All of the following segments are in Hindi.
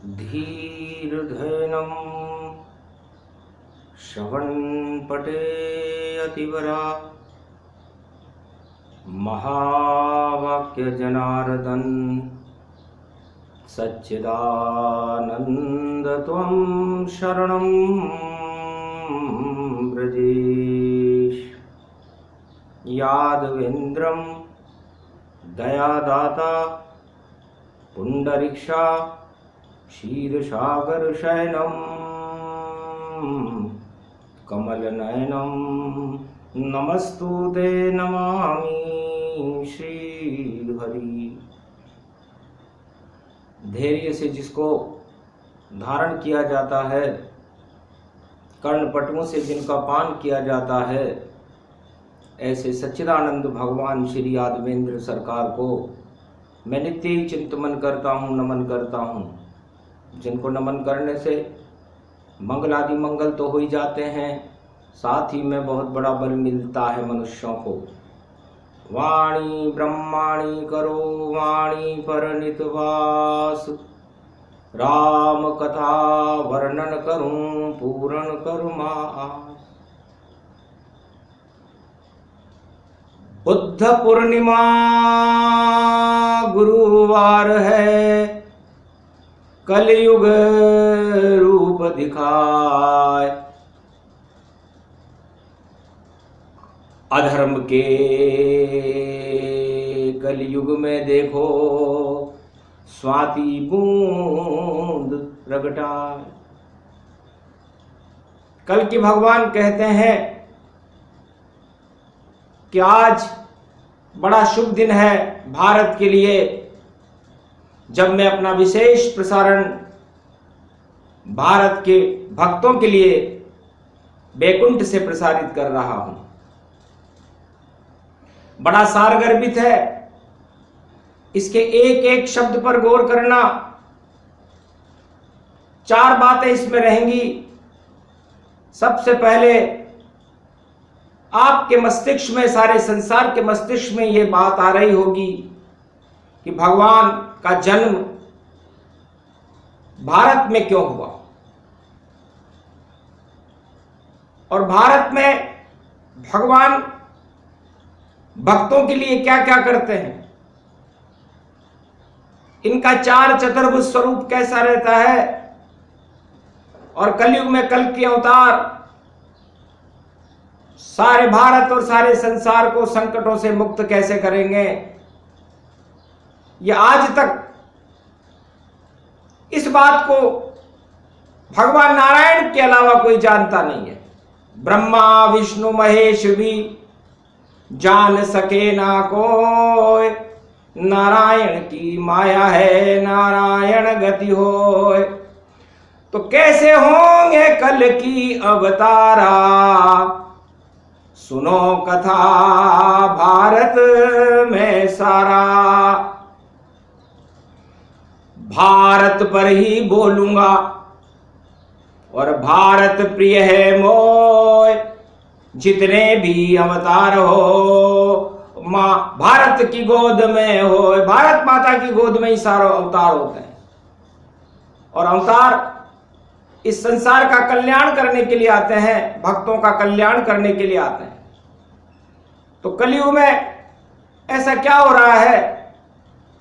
धीर्धैनं श्रवणपटे अतिवरा महावाक्यजनार्दन सच्चिदानंद त्वं शरणं व्रजेश। यादवेन्द्रं दयादाता पुंडरीक्षा क्षीरसागरशयनं कमलनयनं नमस्तुते नमामि श्रीहरि। धैर्य से जिसको धारण किया जाता है, कर्णपटुओं से जिनका पान किया जाता है, ऐसे सच्चिदानंद भगवान श्री यादवेंद्र सरकार को मैं नित्य ही चिंतन करता हूँ, नमन करता हूँ। जिनको नमन करने से मंगल आदि मंगल तो हो ही जाते हैं, साथ ही में बहुत बड़ा बल मिलता है मनुष्यों को। वाणी ब्रह्माणी करो वाणी पर नितवास, राम कथा वर्णन करूं पूर्ण करुमास। बुद्ध पूर्णिमा गुरुवार है, कलयुग रूप दिखाए। अधर्म के कलयुग में देखो स्वाति बूंद प्रगटाए। कल की भगवान कहते हैं कि आज बड़ा शुभ दिन है भारत के लिए, जब मैं अपना विशेष प्रसारण भारत के भक्तों के लिए बैकुंठ से प्रसारित कर रहा हूं। बड़ा सारगर्भित है, इसके एक एक शब्द पर गौर करना। 4 बातें इसमें रहेंगी। सबसे पहले आपके मस्तिष्क में, सारे संसार के मस्तिष्क में यह बात आ रही होगी कि भगवान का जन्म भारत में क्यों हुआ और भारत में भगवान भक्तों के लिए क्या क्या करते हैं। इनका 4 चतुर्भुज स्वरूप कैसा रहता है और कलयुग में कल के अवतार सारे भारत और सारे संसार को संकटों से मुक्त कैसे करेंगे। यह आज तक इस बात को भगवान नारायण के अलावा कोई जानता नहीं है। ब्रह्मा विष्णु महेश भी जान सके ना कोई, नारायण की माया है नारायण गति होय। तो कैसे होंगे कल की अवतारा, सुनो कथा भारत में सारा। भारत पर ही बोलूंगा और भारत प्रिय है मोय, जितने भी अवतार हो मां भारत की गोद में हो। भारत माता की गोद में ही सारे अवतार होते हैं और अवतार इस संसार का कल्याण करने के लिए आते हैं, भक्तों का कल्याण करने के लिए आते हैं। तो कलयुग में ऐसा क्या हो रहा है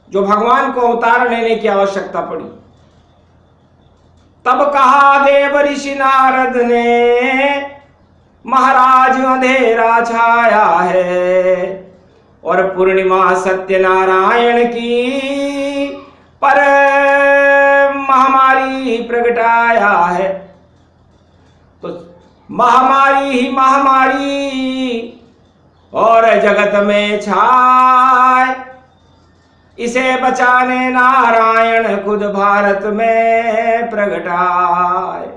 जो भगवान को अवतार लेने की आवश्यकता पड़ी। तब कहा देव ऋषि नारद ने, महाराज अंधेरा छाया है और पूर्णिमा सत्यनारायण की पर महामारी प्रगटाया है। तो महामारी ही महामारी और जगत में छाए, इसे बचाने नारायण खुद भारत में प्रगटाए।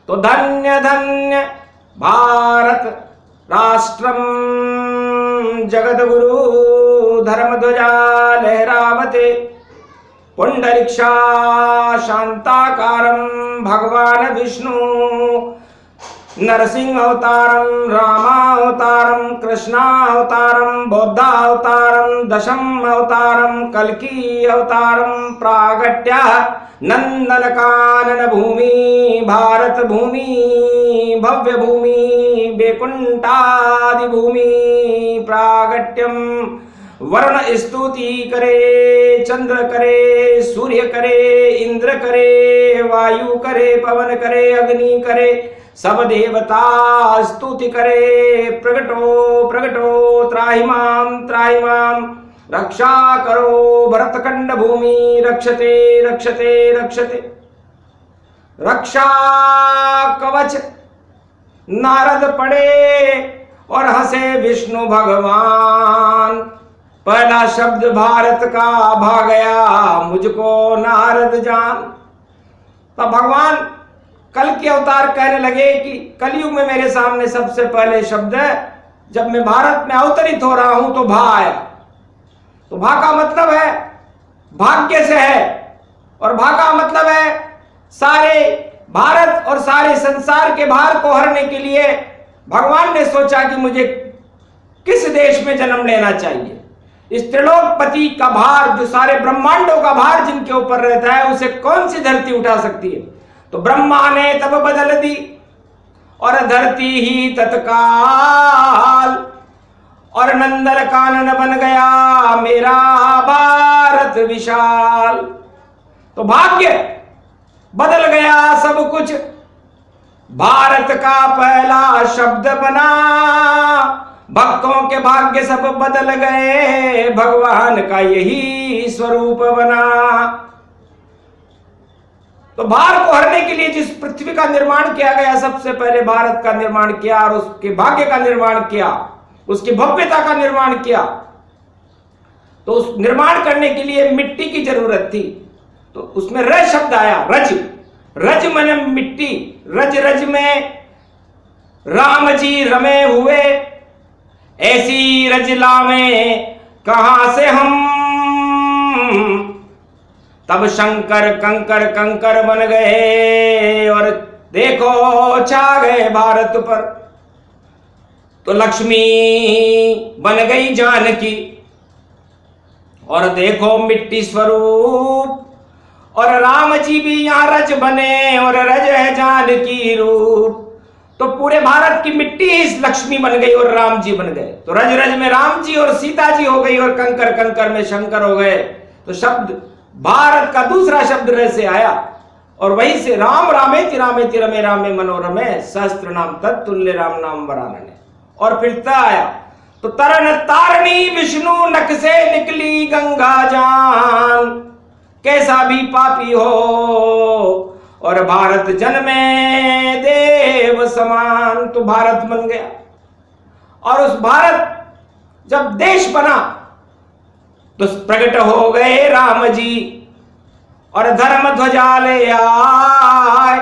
तो धन्य धन्य भारत राष्ट्रम जगद्गुरु धर्मध्वजा लहरावते, पुंडरीक्षा शांताकारं भगवान विष्णु नरसिंह अवतारम, रामावतारम, कृष्णावतारम, बौद्धावतारम, दशम अवतारम, कल्की अवतारम, प्रागट्य नंदन कानन भूमि, भारत भूमि, भव्य भूमि, बैकुंठादि भूमि, प्रागट्यम वर्ण स्तुति करे, चंद्र करे, सूर्य करे, इंद्र करे, वायु करे, पवन करे, अग्नि करे, सब देवता स्तुति करे। प्रगटो प्रगटो त्राहिमाम त्राहिमाम, रक्षा करो भरतखंड भूमि, रक्षते रक्षते रक्षते। रक्षा कवच नारद पढ़े और हंसे विष्णु भगवान। पहला शब्द भारत का भा गया मुझको नारद जान। तब भगवान कल के अवतार कहने लगे कि कलयुग में मेरे सामने सबसे पहले शब्द है, जब मैं भारत में अवतरित हो रहा हूं तो भा आया। तो भा का मतलब है भाग्य से है, और भा का मतलब है सारे भारत और सारे संसार के भार को हरने के लिए भगवान ने सोचा कि मुझे किस देश में जन्म लेना चाहिए। इस त्रिलोकपति का भार, जो सारे ब्रह्मांडों का भार जिनके ऊपर रहता है, उसे कौन सी धरती उठा सकती है। तो ब्रह्मा ने तब बदल दी और धरती ही तत्काल, और नंदन कानन बन गया मेरा भारत विशाल। तो भाग्य बदल गया सब कुछ, भारत का पहला शब्द बना, भक्तों के भाग्य सब बदल गए, भगवान का यही स्वरूप बना। तो भार को हरने के लिए जिस पृथ्वी का निर्माण किया गया, सबसे पहले भारत का निर्माण किया और उसके भाग्य का निर्माण किया, उसकी भव्यता का निर्माण किया। तो उस निर्माण करने के लिए मिट्टी की जरूरत थी। तो उसमें र शब्द आया, रज। रज माने मिट्टी। रज रज में राम जी रमे हुए, ऐसी रजला में कहां से हम। तब शंकर कंकर कंकर बन गए और देखो छा गए भारत पर। तो लक्ष्मी बन गई जानकी, और देखो मिट्टी स्वरूप, और राम जी भी यहां रज बने, और रज है जानकी रूप। तो पूरे भारत की मिट्टी इस लक्ष्मी बन गई और राम जी बन गए। तो रज रज में राम जी और सीता जी हो गई, और कंकर कंकर में शंकर हो गए। तो शब्द भारत का दूसरा शब्द रह से आया, और वहीं से राम रामेति रामेति रमे रामे मनोरमे, सहस्त्र नाम तत्तुल्य राम नाम वरानने। और फिर त आया, तो तरन तारणी विष्णु नख से निकली गंगा जान, कैसा भी पापी हो और भारत जन्मे देव समान। तो भारत बन गया, और उस भारत जब देश बना तो प्रकट हो गए राम जी, और धर्म ध्वजा ले आए,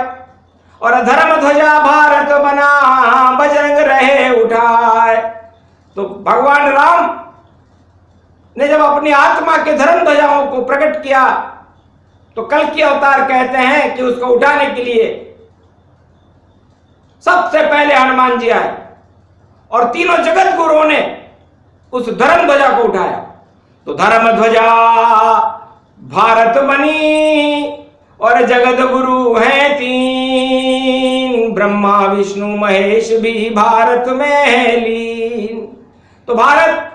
और धर्म ध्वजा भारत बना, बजरंग रहे उठाए। तो भगवान राम ने जब अपनी आत्मा के धर्म ध्वजाओं को प्रकट किया, तो कल की अवतार कहते हैं कि उसको उठाने के लिए सबसे पहले हनुमान जी आए, और तीनों जगत गुरुओं ने उस धर्म ध्वजा को उठाया। तो धर्म ध्वजा भारत बनी, और जगत गुरु हैं तीन, ब्रह्मा विष्णु महेश भी भारत में है लीन। तो भारत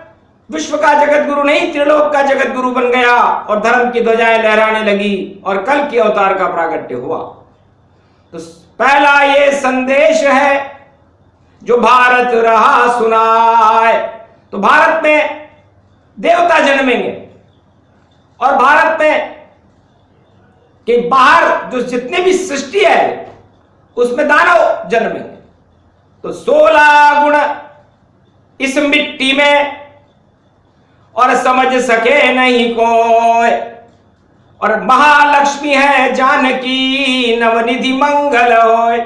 विश्व का जगत गुरु नहीं, त्रिलोक का जगत गुरु बन गया, और धर्म की ध्वजाएं लहराने लगी, और कल की अवतार का प्रागट्य हुआ। तो पहला ये संदेश है जो भारत रहा सुनाए। तो भारत में देवता जन्मेंगे, और भारत में के बाहर जो जितने भी सृष्टि है उसमें दानव जन्मेंगे। तो 16 गुण इस मिट्टी में, और समझ सके नहीं कोई, और महालक्ष्मी है जानकी, नवनिधि मंगल होय।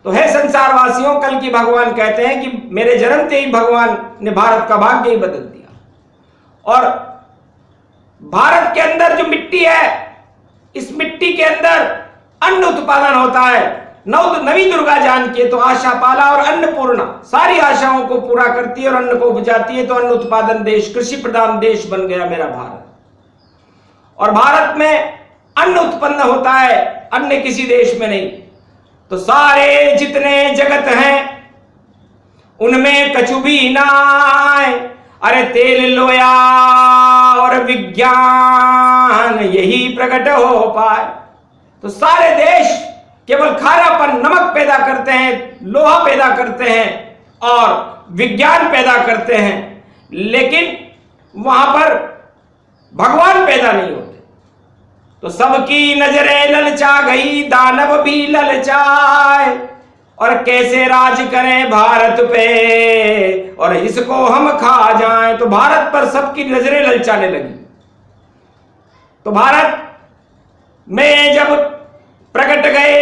तो है संसार वासियों, कल की भगवान कहते हैं कि मेरे जन्मते ही भगवान ने भारत का भाग्य ही बदल दिया। और भारत के अंदर जो मिट्टी है, इस मिट्टी के अंदर अन्न उत्पादन होता है, नवी दुर्गा जान के तो आशा पाला और अन्नपूर्णा सारी आशाओं को पूरा करती है और अन्न को उपजाती है। तो अन्न उत्पादन देश, कृषि प्रधान देश बन गया मेरा भारत। और भारत में अन्न उत्पन्न होता है, अन्य किसी देश में नहीं। तो सारे जितने जगत हैं उनमें कछु भी नाय, अरे तेल लोया और विज्ञान यही प्रकट हो पाए। तो सारे देश केवल खारापन, नमक पैदा करते हैं, लोहा पैदा करते हैं और विज्ञान पैदा करते हैं, लेकिन वहां पर भगवान पैदा नहीं होते। तो सबकी नजरें ललचा गई, दानव भी ललचाए, और कैसे राज करें भारत पे और इसको हम खा जाएं। तो भारत पर सबकी नजरें ललचाने लगी। तो भारत में जब प्रकट गए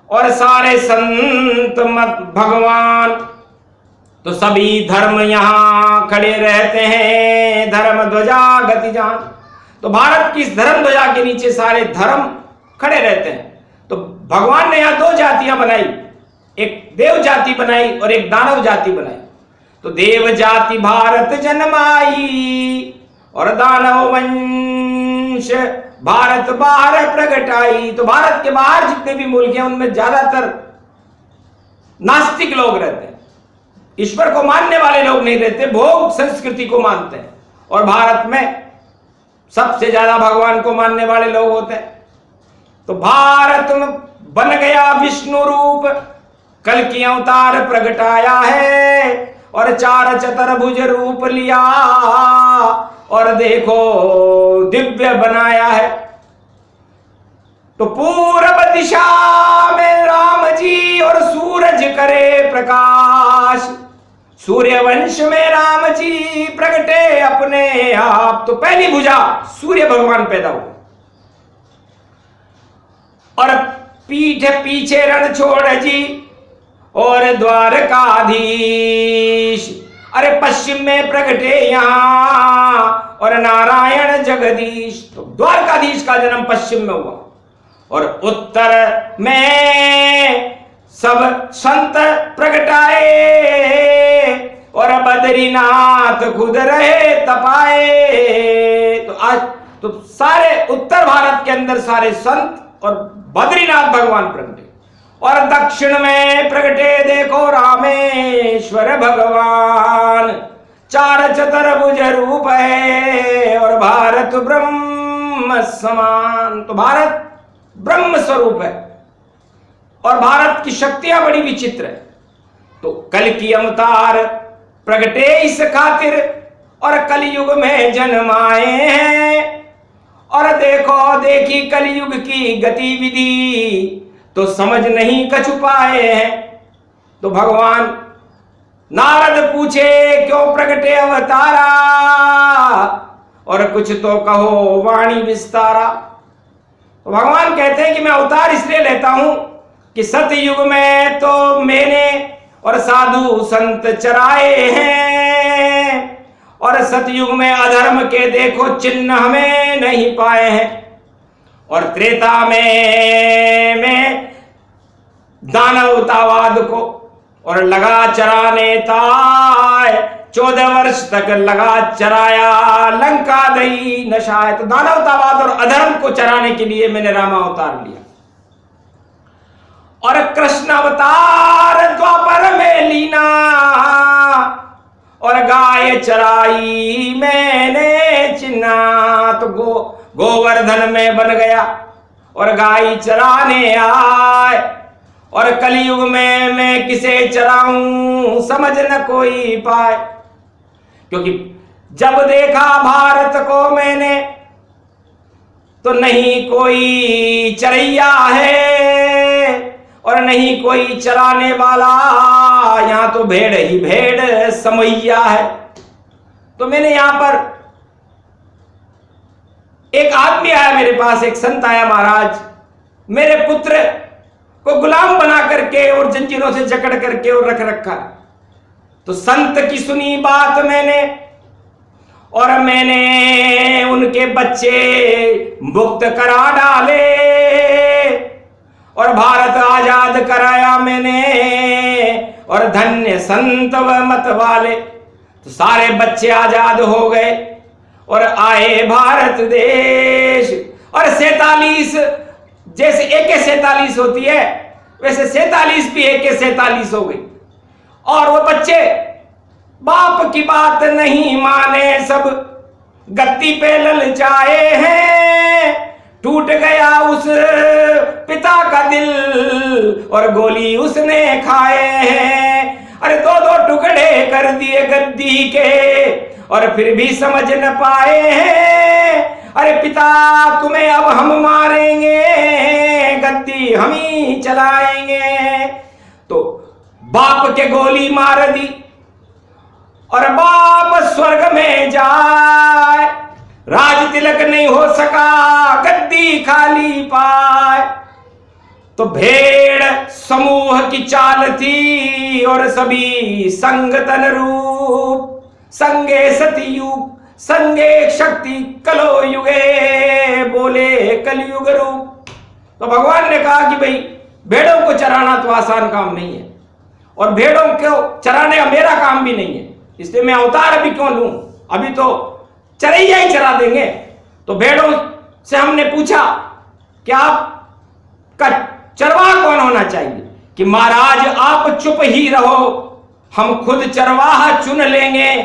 और सारे संत मत भगवान, तो सभी धर्म यहां खड़े रहते हैं, धर्म ध्वजा गति जान। तो भारत की इस धर्म ध्वजा के नीचे सारे धर्म खड़े रहते हैं। तो भगवान ने यहां दो जातियां बनाई, एक देव जाति बनाई और एक दानव जाति बनाई। तो देव जाति भारत जन्माई और दानव वंश भारत बाहर प्रगटाई। तो भारत के बाहर जितने भी मुल्क हैं उनमें ज्यादातर नास्तिक लोग रहते हैं, ईश्वर को मानने वाले लोग नहीं रहते, भोग संस्कृति को मानते हैं। और भारत में सबसे ज्यादा भगवान को मानने वाले लोग होते हैं। तो भारत में बन गया विष्णु रूप, कल की अवतार प्रगटाया है और चार चतुर्भुज रूप लिया और देखो दिव्य बनाया है। तो पूर्व दिशा में राम जी और सूरज करे प्रकाश, सूर्य वंश में राम जी प्रगटे अपने आप। तो पहली भुजा सूर्य भगवान पैदा हुए और पीठ पीछे रण छोड़ जी और द्वारकाधीश, अरे पश्चिम में प्रगटे यहां और नारायण जगदीश। तो द्वारकाधीश का जन्म पश्चिम में हुआ और उत्तर में सब संत प्रगटाए और बद्रीनाथ खुद रहे तपाए। तो आज तो सारे उत्तर भारत के अंदर सारे संत और बद्रीनाथ भगवान प्रगटे और दक्षिण में प्रगटे देखो रामेश्वर भगवान, चार चतुर्भुज रूप है और भारत ब्रह्म समान। तो भारत ब्रह्म स्वरूप है और भारत की शक्तियां बड़ी विचित्र है। तो कल की अवतार प्रगटे इस खातिर और कलयुग में जन्माए हैं और देखो देखी कलयुग की गतिविधि तो समझ नहीं कछु पाए हैं। तो भगवान नारद पूछे क्यों प्रगटे अवतारा और कुछ तो कहो वाणी विस्तारा। तो भगवान कहते हैं कि मैं अवतार इसलिए लेता हूं कि सतयुग में तो मैंने और साधु संत चराए हैं और सतयुग में अधर्म के देखो चिन्ह हमें नहीं पाए हैं और त्रेता में दानवतावाद को और लगा चराने ताय 14 वर्ष तक लगा चराया लंका दई नशाए। तो दानवतावाद और अधर्म को चराने के लिए मैंने रामा अवतार लिया और कृष्ण अवतार द्वापर में लीना और गाय चराई मैंने चिन्ना। तो गोवर्धन में बन गया और गाय चराने आए और कलयुग में मैं किसे चराऊं समझ न कोई पाए। क्योंकि जब देखा भारत को मैंने तो नहीं कोई चरैया है और नहीं कोई चराने वाला, यहां तो भेड़ ही भेड़ समैया है। तो मैंने यहां पर एक आदमी आया मेरे पास, एक संत आया, महाराज मेरे पुत्र को गुलाम बना करके और जंजीरों से जकड़ करके और रख रखा। तो संत की सुनी बात मैंने और मैंने उनके बच्चे मुक्त करा डाले और भारत आजाद कराया मैंने, और धन्य संत व मत वाले। तो सारे बच्चे आजाद हो गए और आए भारत देश। और 47 जैसे AK-47 होती है वैसे 47 भी AK-47 हो गई। और वो बच्चे बाप की बात नहीं माने, सब गद्दी पे ललचाए हैं। टूट गया उस पिता का दिल और गोली उसने खाए हैं। अरे 2-2 टुकड़े कर दिए गद्दी के और फिर भी समझ न पाए हैं। अरे पिता तुम्हें अब हम मारेंगे, गद्दी हम ही चलाएंगे। तो बाप के गोली मार दी और बाप स्वर्ग में जाए। राज तिलक नहीं हो सका, गद्दी खाली पाए। तो भेड़ समूह की चाल थी और सभी संगतन रूप। संगे सतयुग संगे शक्ति कलो युगे, बोले कलयुग रूप। तो भगवान ने कहा कि भाई भेड़ों को चराना तो आसान काम नहीं है और भेड़ों को चराने का मेरा काम भी नहीं है, इसलिए मैं अवतार अभी क्यों लूं, अभी तो चरैया ही चरा देंगे। तो भेड़ों से हमने पूछा कि आपका चरवाहा कौन होना चाहिए, कि महाराज आप चुप ही रहो, हम खुद चरवाहा चुन लेंगे।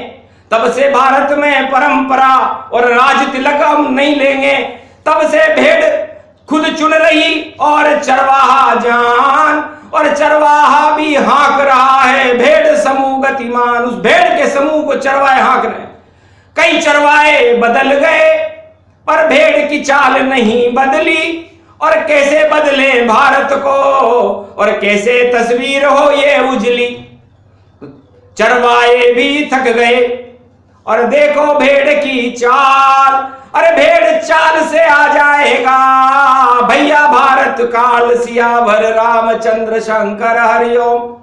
तब से भारत में परंपरा और राज तिलक हम नहीं लेंगे। तब से भेड़ खुद चुन रही और चरवाहा जान, और चरवाहा भी हाँक रहा है। भेड़ समूह गतिमान, उस भेड़ के समूह को चरवाहे हाँक रहे हैं। कई चरवाहे बदल गए पर भेड़ की चाल नहीं बदली। और कैसे बदले भारत को और कैसे तस्वीर हो ये उजली। चरवाहे भी थक गए और देखो भेड़ की चाल। अरे भेड़ चाल से आ जाएगा भैया भारत काल, सियावर रामचंद्र शंकर हरिओम।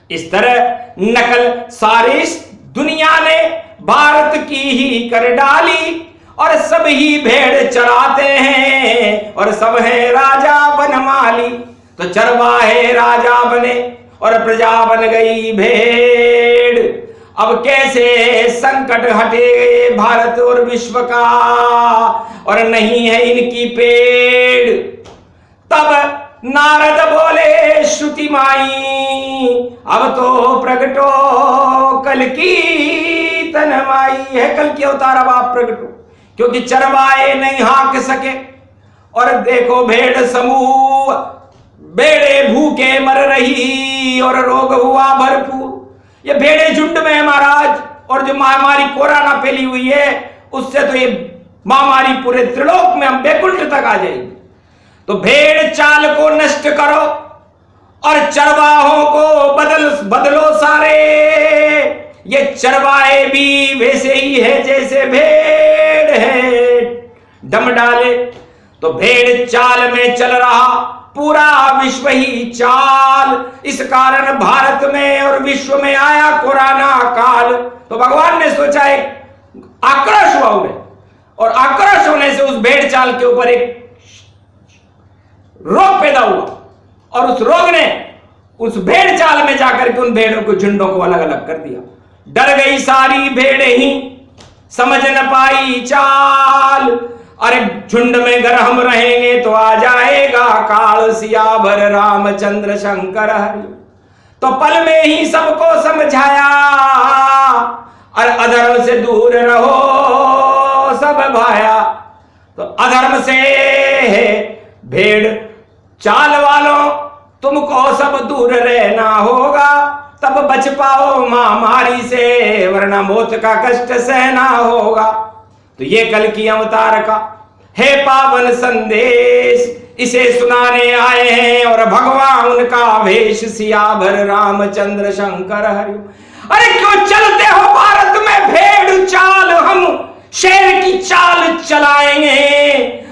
इस तरह नकल सारी दुनिया ने भारत की ही कर डाली और सब ही भेड़ चराते हैं और सब है राजा बनमाली। तो चरवाहे राजा बने और प्रजा बन गई भेड़। अब कैसे संकट हटे भारत और विश्व का, और नहीं है इनकी पेड़। तब नारद बोले श्रुति माई, अब तो प्रगटो कल की तनमाई। है कल की अवतार अब आप प्रगटो, क्योंकि चरवाहे नहीं हाँक सके। और देखो भेड़ समूह, भेड़े भूखे मर रही और रोग हुआ भरपूर। ये भेड़े झुंड में है महाराज, और जो महामारी कोरोना फैली हुई है उससे तो ये महामारी पूरे त्रिलोक में हम बैकुंठ तक आ जाएगी। तो भेड़ चाल को नष्ट करो और चरवाहों को बदलो सारे। ये चरवाहे भी वैसे ही है जैसे भेड़ है, दम डाले। तो भेड़ चाल में चल रहा पूरा विश्व ही चाल। इस कारण भारत में और विश्व में आया कोरोना काल। तो भगवान ने सोचा एक आक्रोश हुआ उन्हें, और आक्रोश होने से उस भेड़ चाल के ऊपर एक रोग पैदा हुआ, और उस रोग ने उस भेड़ चाल में जाकर के उन भेड़ों को झुंडों को अलग अलग कर दिया। डर गई सारी भेड़ें ही, समझ न पाई चाल। अरे झुंड में अगर हम रहेंगे तो आ जाएगा काल, सियावर रामचंद्र शंकर हरि। तो पल में ही सबको समझाया, और अधर्म से दूर रहो सब भाया। तो अधर्म से भेड़ चाल वालों तुमको सब दूर रहना होगा, तब बच पाओ महामारी से, वरना मौत का कष्ट सहना होगा। तो ये कल की अवतार का है पावन संदेश, इसे सुनाने आए हैं। और भगवान उनका वेश सियावर रामचंद्र शंकर हरि। अरे क्यों चलते हो भारत में भेड़ चाल, हम शेर की चाल चलाएंगे।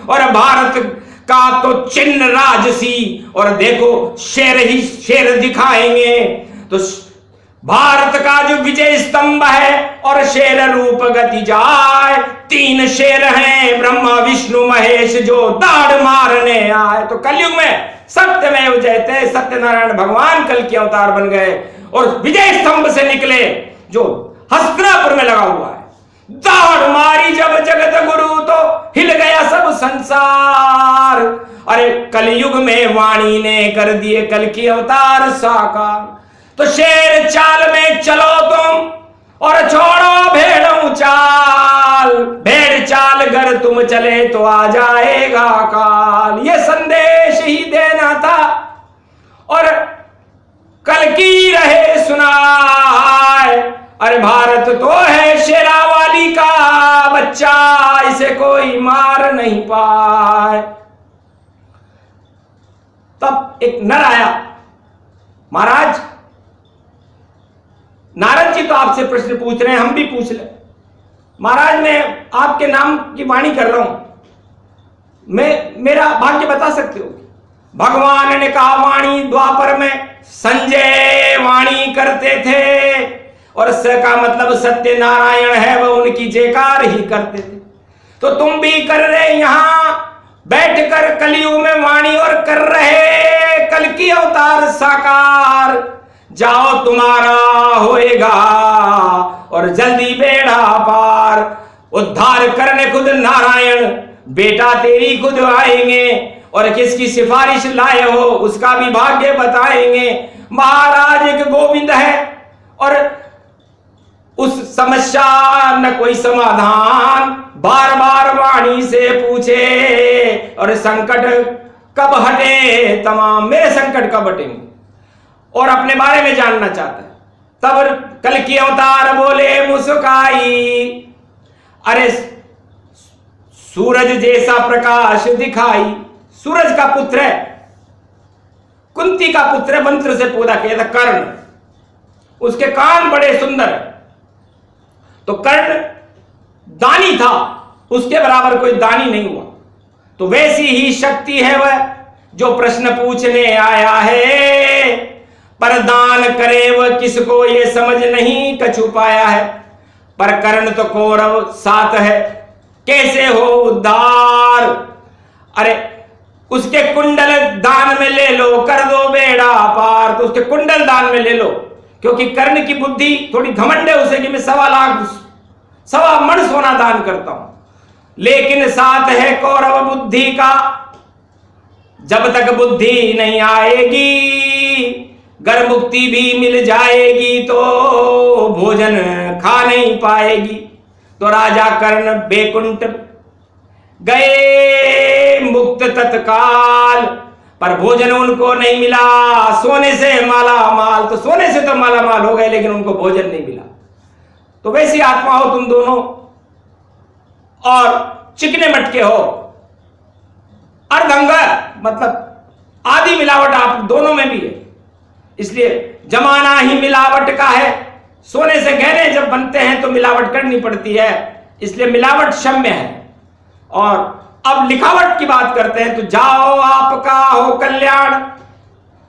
और भारत का तो चिन्ह राजसी, और देखो शेर ही शेर दिखाएंगे। तो भारत का जो विजय स्तंभ है और शेर रूप गति जाए। 3 शेर हैं ब्रह्मा विष्णु महेश, जो दाढ़ मारने आए। तो कलयुग में सत्यमेव जयते, सत्यनारायण भगवान कल के अवतार बन गए और विजय स्तंभ से निकले जो हस्तिनापुर में लगा हुआ है। दौड़ मारी जब जगत गुरु तो हिल गया सब संसार। अरे कलयुग में वाणी ने कर दिए कल की अवतार साकार। तो शेर चाल में चलो तुम और छोड़ो भेड़ों चाल, भेड़ चाल अगर तुम चले तो आ जाएगा काल। ये संदेश ही देना था और कल की रहे सुनाए। अरे भारत तो है शेरावाली का बच्चा, इसे कोई मार नहीं पाए। तब एक नर आया, महाराज नारद जी तो आपसे प्रश्न पूछ रहे हैं, हम भी पूछ ले। महाराज मैं आपके नाम की वाणी कर रहा हूं, मेरा भाग्य बता सकते हो? भगवान ने कहा वाणी द्वापर में संजय वाणी करते थे और स का मतलब सत्यनारायण है, वह उनकी जयकार ही करते थे। तो तुम भी कर रहे यहां बैठकर कलयुग में वाणी और कर रहे कल की अवतार साकार। जाओ तुम्हारा होएगा और जल्दी बेड़ा पार। उद्धार करने खुद नारायण बेटा तेरी खुद आएंगे और किसकी सिफारिश लाए हो उसका भी भाग्य बताएंगे। महाराज एक गोविंद है और उस समस्या न कोई समाधान, बार बार वाणी से पूछे और संकट कब हटे तमाम, मेरे संकट कब हटेंगे और अपने बारे में जानना चाहता है। तब कल की अवतार बोले मुस्काई, अरे सूरज जैसा प्रकाश दिखाई। सूरज का पुत्र है, कुंती का पुत्र है, मंत्र से पैदा किया था कर्ण, उसके कान बड़े सुंदर। तो कर्ण दानी था, उसके बराबर कोई दानी नहीं हुआ। तो वैसी ही शक्ति है वह जो प्रश्न पूछने आया है, पर दान करे वह किसको ये समझ नहीं कछु पाया है। पर कर्ण तो कौरव साथ है, कैसे हो उद्धार। अरे उसके कुंडल दान में ले लो, कर दो बेड़ा पार। तो उसके कुंडल दान में ले लो, क्योंकि कर्ण की बुद्धि थोड़ी घमंड है उसे कि मैं 1.25 मण सोना दान करता हूं, लेकिन साथ है कौरव बुद्धि का। जब तक बुद्धि नहीं आएगी गर मुक्ति भी मिल जाएगी तो भोजन खा नहीं पाएगी। तो राजा कर्ण बैकुंठ गए मुक्त तत्काल, पर भोजन उनको नहीं मिला। सोने से माला माल, तो सोने से तो माला माल हो गए लेकिन उनको भोजन नहीं मिला। तो वैसी आत्मा हो तुम दोनों और चिकने मटके हो। अर्धंग मतलब आधी मिलावट आप दोनों में भी है, इसलिए जमाना ही मिलावट का है। सोने से गहने जब बनते हैं तो मिलावट करनी पड़ती है, इसलिए मिलावट क्षम्य है। और अब लिखावट की बात करते हैं, तो जाओ आपका हो कल्याण,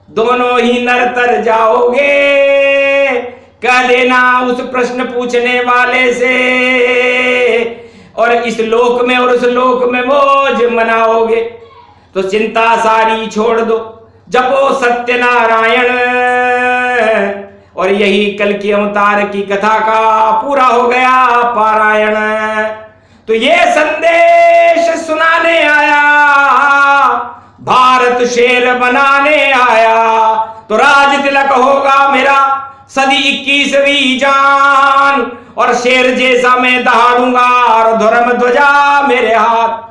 दोनों ही नरतर जाओगे। कह देना उस प्रश्न पूछने वाले से, और इस लोक में और उस लोक में मौज मनाओगे। तो चिंता सारी छोड़ दो, जपो सत्यनारायण, और यही कल की अवतार की कथा का पूरा हो गया पारायण। तो ये संदेश सुनाने आया, भारत शेर बनाने आया। तो राज तिलक होगा मेरा सदी 21वीं जान, और शेर जैसा मैं दहाड़ूंगा और धर्म ध्वजा मेरे हाथ।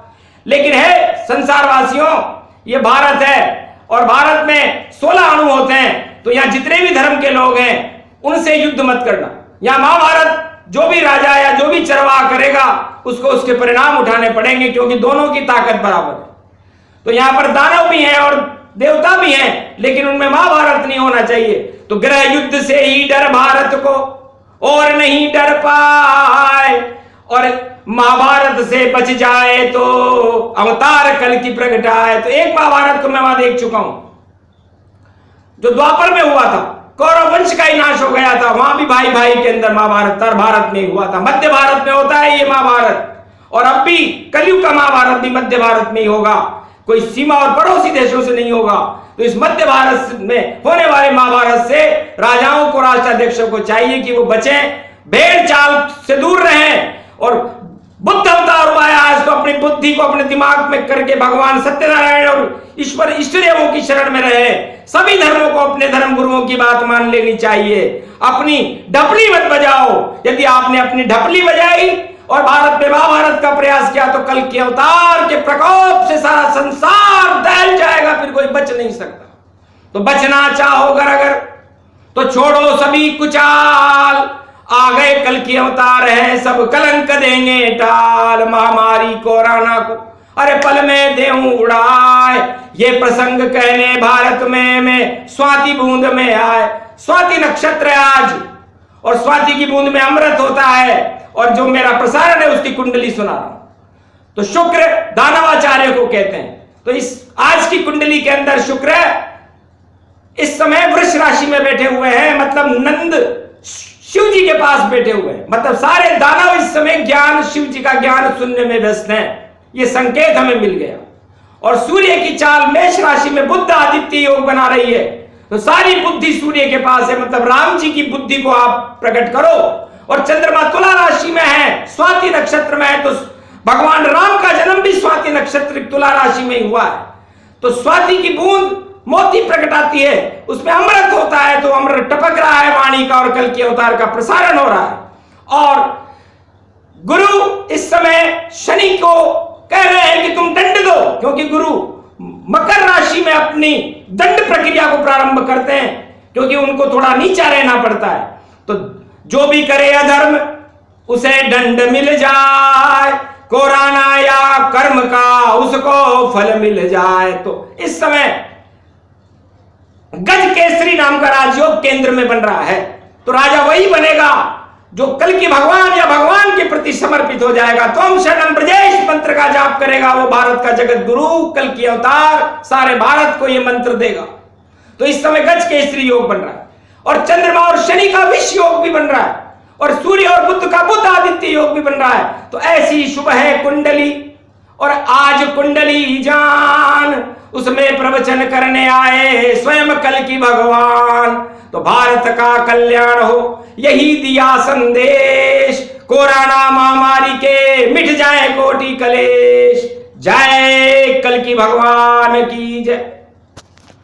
लेकिन है संसार वासियों, ये भारत है और भारत में 16 अणु होते हैं। तो यहां जितने भी धर्म के लोग हैं उनसे युद्ध मत करना। यहां महाभारत जो भी राजा या जो भी चरवाह करेगा उसको उसके परिणाम उठाने पड़ेंगे, क्योंकि दोनों की ताकत बराबर है। तो यहां पर दानव भी हैं और देवता भी हैं, लेकिन उनमें महाभारत नहीं होना चाहिए। तो गृह युद्ध से ही डर भारत को और नहीं डर पाए, और महाभारत से बच जाए तो अवतार कल की प्रगटाए। तो एक महाभारत को मैं वहां देख चुका हूं जो द्वापर में हुआ था, कौरव वंश का ही नाश हो गया था। वहां भी भाई भाई के अंदर महाभारत तर भारत में हुआ था। मध्य भारत में होता है ये महाभारत, और अब भी कलयुग का महाभारत भी मध्य भारत में ही होगा, कोई सीमा और पड़ोसी देशों से नहीं होगा। तो इस मध्य भारत में होने वाले महाभारत से राजाओं को, राष्ट्राध्यक्षों को चाहिए कि वो बचें, भेड़ चाल से दूर रहें और बुद्ध अवतार हुआ है आज, तो अपनी बुद्धि को अपने दिमाग में करके भगवान सत्यनारायण और ईश्वर इष्ट देवों की शरण में रहे। सभी धर्मों को अपने धर्म गुरुओं की बात मान लेनी चाहिए। अपनी ढपली मत बजाओ। यदि आपने अपनी ढपली बजाई और भारत पे महाभारत का प्रयास किया तो कल के अवतार के प्रकोप से सारा संसार दहल जाएगा, फिर कोई बच नहीं सकता। तो बचना चाहो अगर तो छोड़ो सभी कुचाल, आ गए कल की अवतार है, सब कलंक देंगे टाल। महामारी कोरोना को अरे पल में देऊं उड़ाए, ये प्रसंग कहने भारत में स्वाति बूंद में आए। स्वाति नक्षत्र है आज और स्वाति की बूंद में अमृत होता है, और जो मेरा प्रसारण है उसकी कुंडली सुना रहा हूं। तो शुक्र दानवाचार्य को कहते हैं। तो इस आज की कुंडली के अंदर शुक्र इस समय वृष राशि में बैठे हुए हैं, मतलब नंद शिव जी के पास बैठे हुए हैं, मतलब सारे दानव इस समय ज्ञान, शिव जी का ज्ञान सुनने में व्यस्त हैं। ये संकेत हमें मिल गया। और सूर्य की चाल मेष राशि में बुद्ध आदित्य योग बना रही है, तो सारी बुद्धि सूर्य के पास है, मतलब राम जी की बुद्धि को आप प्रकट करो। और चंद्रमा तुला राशि में है, स्वाति नक्षत्र में है, तो भगवान राम का जन्म भी स्वाति नक्षत्र तुला राशि में ही हुआ है। तो स्वाति की बूंद मोती प्रकटाती है, उसमें अमृत होता है, तो अमृत टपक रहा है वाणी का, और कल के अवतार का प्रसारण हो रहा है। और गुरु इस समय शनि को कह रहे हैं कि तुम दंड दो, क्योंकि गुरु मकर राशि में अपनी दंड प्रक्रिया को प्रारंभ करते हैं, क्योंकि उनको थोड़ा नीचा रहना पड़ता है। तो जो भी करे अधर्म उसे दंड मिल जाए, कोराना या कर्म का उसको फल मिल जाए। तो इस समय गज केसरी नाम का राजयोग केंद्र में बन रहा है, तो राजा वही बनेगा जो कल की भगवान या भगवान के प्रति समर्पित हो जाएगा। त्वम शरणम ब्रजेश मंत्र का जाप करेगा, वो भारत का जगत गुरु, कल की अवतार सारे भारत को ये मंत्र देगा। तो इस समय गज केसरी योग बन रहा है, और चंद्रमा और शनि का विष योग भी बन रहा है, और सूर्य और बुध का बुध आदित्य योग भी बन रहा है। तो ऐसी शुभ है कुंडली। और आज कुंडली जान उसमें प्रवचन करने आए स्वयं कल की भगवान। तो भारत का कल्याण हो यही दिया संदेश, कोरोना महामारी के मिट जाए कोटि कलेश। जय कल की भगवान की जय।